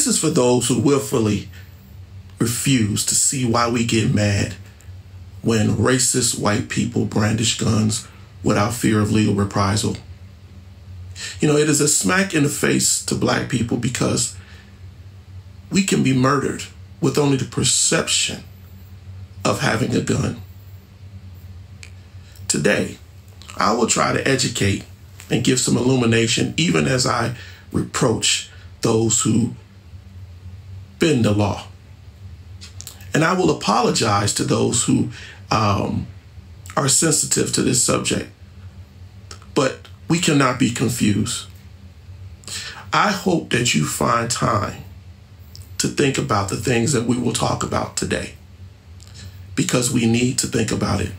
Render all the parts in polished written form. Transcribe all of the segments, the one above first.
This is for those who willfully refuse to see why we get mad when racist white people brandish guns without fear of legal reprisal. You know, it is a smack in the face to black people because we can be murdered with only the perception of having a gun. Today, I will try to educate and give some illumination, even as I reproach those who bend the law. And I will apologize to those who are sensitive to this subject. But we cannot be confused. I hope that you find time to think about the things that we will talk about today, because we need to think about it.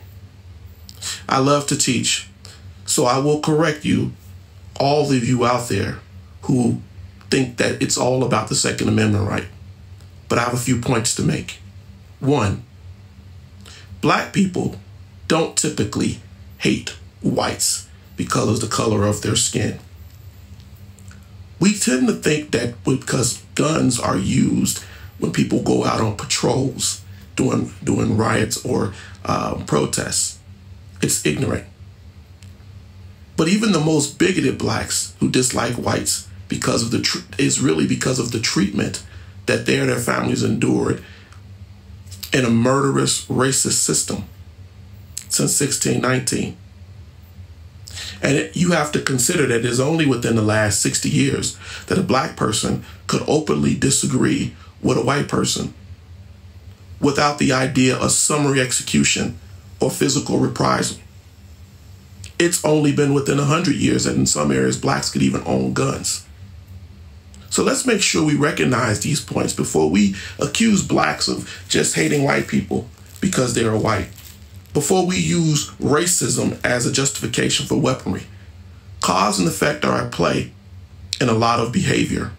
I love to teach, so I will correct you, all of you out there who think that it's all about the Second Amendment right. But I have a few points to make. One, black people don't typically hate whites because of the color of their skin. We tend to think that because guns are used when people go out on patrols doing riots or protests, it's ignorant. But even the most bigoted blacks who dislike whites because of is really because of the treatment that they and their families endured in a murderous, racist system since 1619. And you have to consider that it's only within the last 60 years that a black person could openly disagree with a white person without the idea of summary execution or physical reprisal. It's only been within 100 years that in some areas blacks could even own guns. So let's make sure we recognize these points before we accuse blacks of just hating white people because they are white. Before we use racism as a justification for weaponry. Cause and effect are at play in a lot of behavior.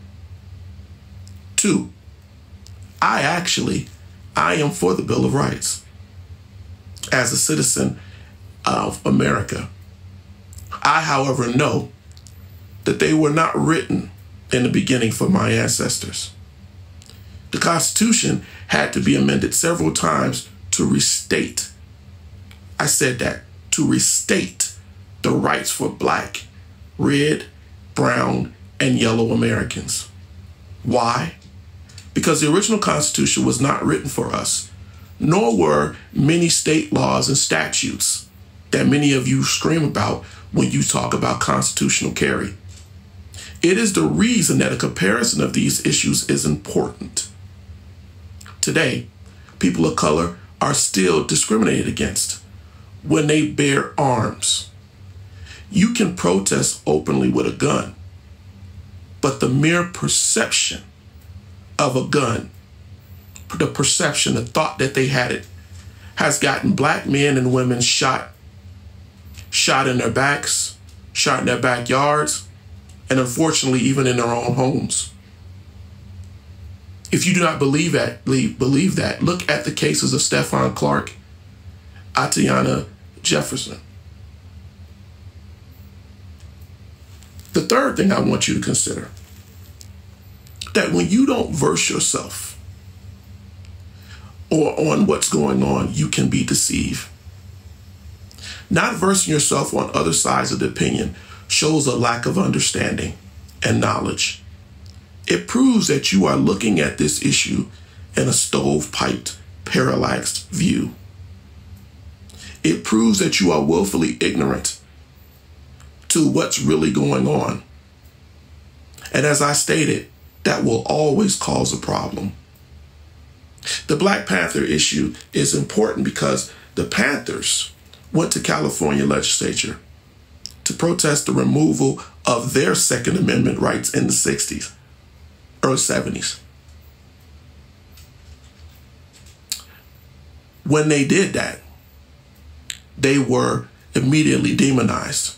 Two, I am for the Bill of Rights as a citizen of America. I, however, know that they were not written in the beginning for my ancestors. The Constitution had to be amended several times to restate, I said that, to restate the rights for black, red, brown, and yellow Americans. Why? Because the original Constitution was not written for us, nor were many state laws and statutes that many of you scream about when you talk about constitutional carry. It is the reason that a comparison of these issues is important. Today, people of color are still discriminated against when they bear arms. You can protest openly with a gun, but the mere perception of a gun, the perception, the thought that they had it, has gotten black men and women shot in their backs, shot in their backyards, and unfortunately even in their own homes. If you do not believe that, look at the cases of Stephon Clark, Atiana Jefferson. The third thing I want you to consider, that when you don't verse yourself or on what's going on, you can be deceived. Not versing yourself on other sides of the opinion shows a lack of understanding and knowledge. It proves that you are looking at this issue in a stovepiped, parallaxed view. It proves that you are willfully ignorant to what's really going on. And as I stated, that will always cause a problem. The Black Panther issue is important because the Panthers went to California legislature to protest the removal of their Second Amendment rights in the 60s, early 70s. When they did that, they were immediately demonized.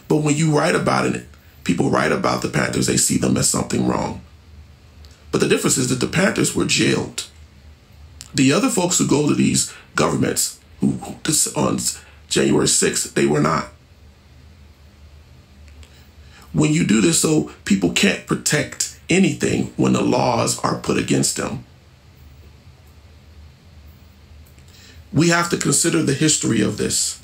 But when you write about it, people write about the Panthers, they see them as something wrong. But the difference is that the Panthers were jailed. The other folks who go to these governments who on January 6th, they were not. When you do this, so people can't protect anything when the laws are put against them. We have to consider the history of this.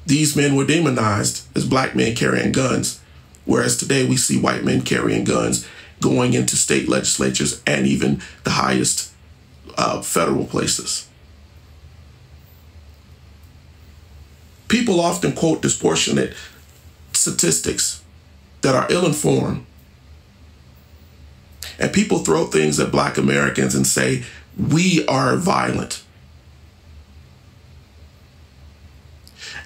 These men were demonized as black men carrying guns, whereas today we see white men carrying guns going into state legislatures and even the highest federal places. People often quote disproportionate statistics that are ill-informed. And people throw things at black Americans and say, we are violent.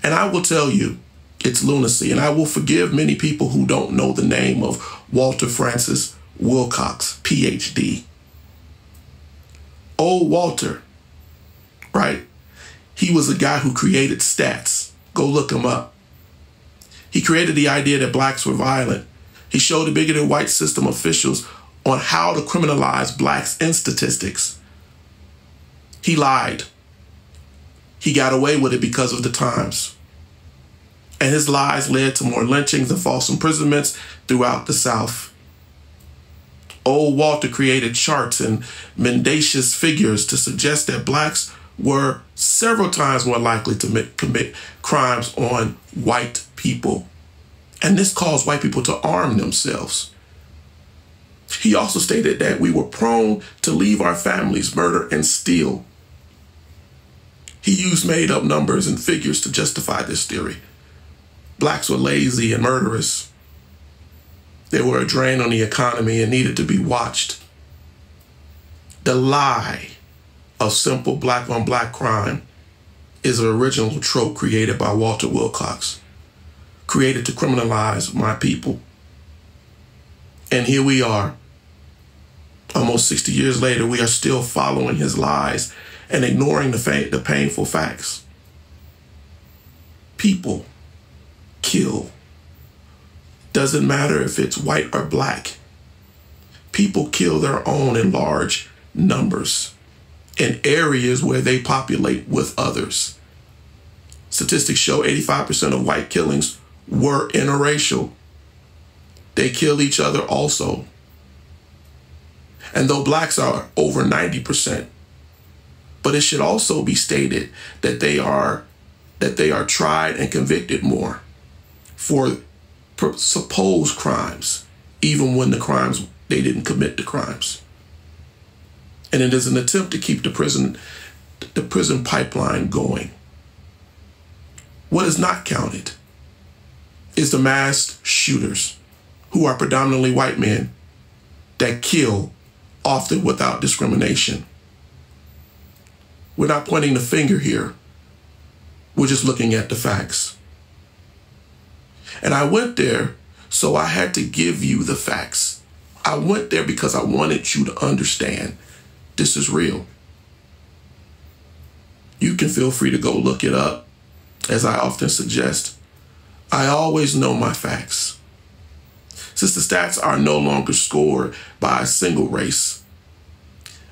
And I will tell you, it's lunacy. And I will forgive many people who don't know the name of Walter Francis Wilcox, PhD. Old Walter, right? He was a guy who created stats. Go look him up. He created the idea that blacks were violent. He showed the bigoted white system officials on how to criminalize blacks in statistics. He lied. He got away with it because of the times. And his lies led to more lynchings and false imprisonments throughout the South. Old Walter created charts and mendacious figures to suggest that blacks were several times more likely to commit crimes on white people. And this caused white people to arm themselves. He also stated that we were prone to leave our families, murder, and steal. He used made-up numbers and figures to justify this theory. Blacks were lazy and murderous. They were a drain on the economy and needed to be watched. The lie of simple black-on-black crime is an original trope created by Walter Wilcox, created to criminalize my people. And here we are. Almost 60 years later, we are still following his lies and ignoring the painful facts. People kill. Doesn't matter if it's white or black. People kill their own in large numbers in areas where they populate with others. Statistics show 85% of white killings were interracial. They kill each other also. And though blacks are over 90%, but it should also be stated that they are tried and convicted more for supposed crimes, even when they didn't commit the crimes. And it is an attempt to keep the prison pipeline going. What is not counted is the mass shooters, who are predominantly white men, that kill often without discrimination. We're not pointing the finger here. We're just looking at the facts. And I went there, so I had to give you the facts. I went there because I wanted you to understand this is real. You can feel free to go look it up, as I often suggest. I always know my facts. Since the stats are no longer scored by a single race,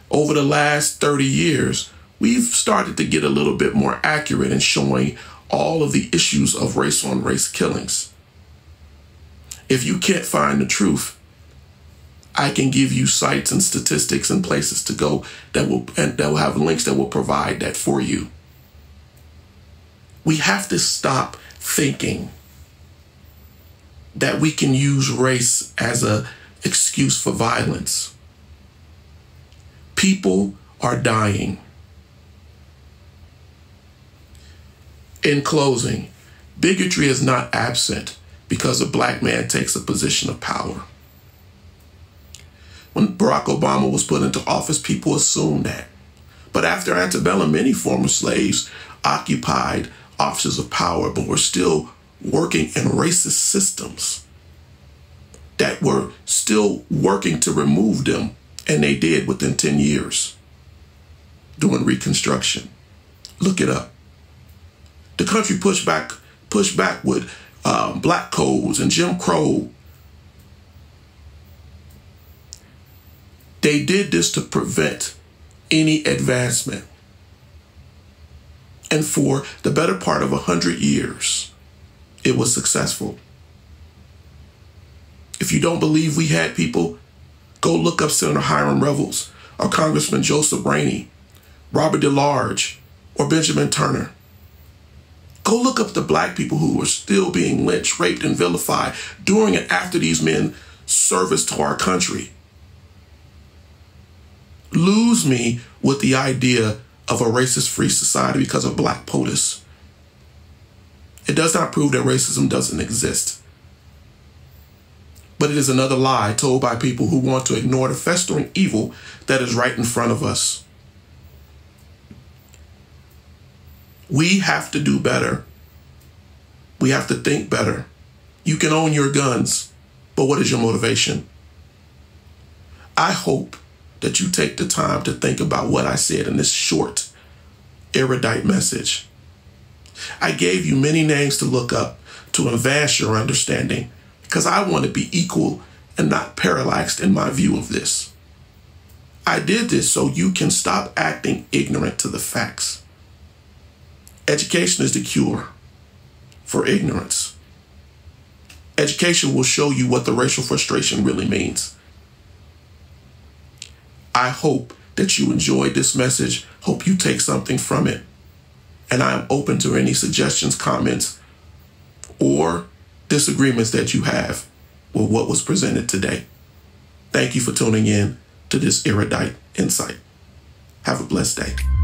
over the last 30 years, we've started to get a little bit more accurate in showing all of the issues of race-on-race killings. If you can't find the truth, I can give you sites and statistics and places to go that will have links that will provide that for you. We have to stop thinking that we can use race as an excuse for violence. People are dying. In closing, bigotry is not absent because a black man takes a position of power. When Barack Obama was put into office, people assumed that. But after antebellum, many former slaves occupied offices of power, but were still working in racist systems that were still working to remove them, and they did within 10 years during Reconstruction. Look it up. The country pushed back with black codes and Jim Crow. They did this to prevent any advancement. And for the better part of 100 years, it was successful. If you don't believe we had people Go look up Senator Hiram Revels or Congressman Joseph Rainey, Robert DeLarge, or Benjamin Turner. Go look up the black people who were still being lynched, raped, and vilified during and after these men service to our country. Lose me with the idea of a racist-free society because of black POTUS. It does not prove that racism doesn't exist. But it is another lie told by people who want to ignore the festering evil that is right in front of us. We have to do better. We have to think better. You can own your guns, but what is your motivation? I hope that you take the time to think about what I said in this short, erudite message. I gave you many names to look up to advance your understanding because I want to be equal and not parallaxed in my view of this. I did this so you can stop acting ignorant to the facts. Education is the cure for ignorance. Education will show you what the racial frustration really means. I hope that you enjoyed this message. Hope you take something from it. And I am open to any suggestions, comments, or disagreements that you have with what was presented today. Thank you for tuning in to this Erudite Insight. Have a blessed day.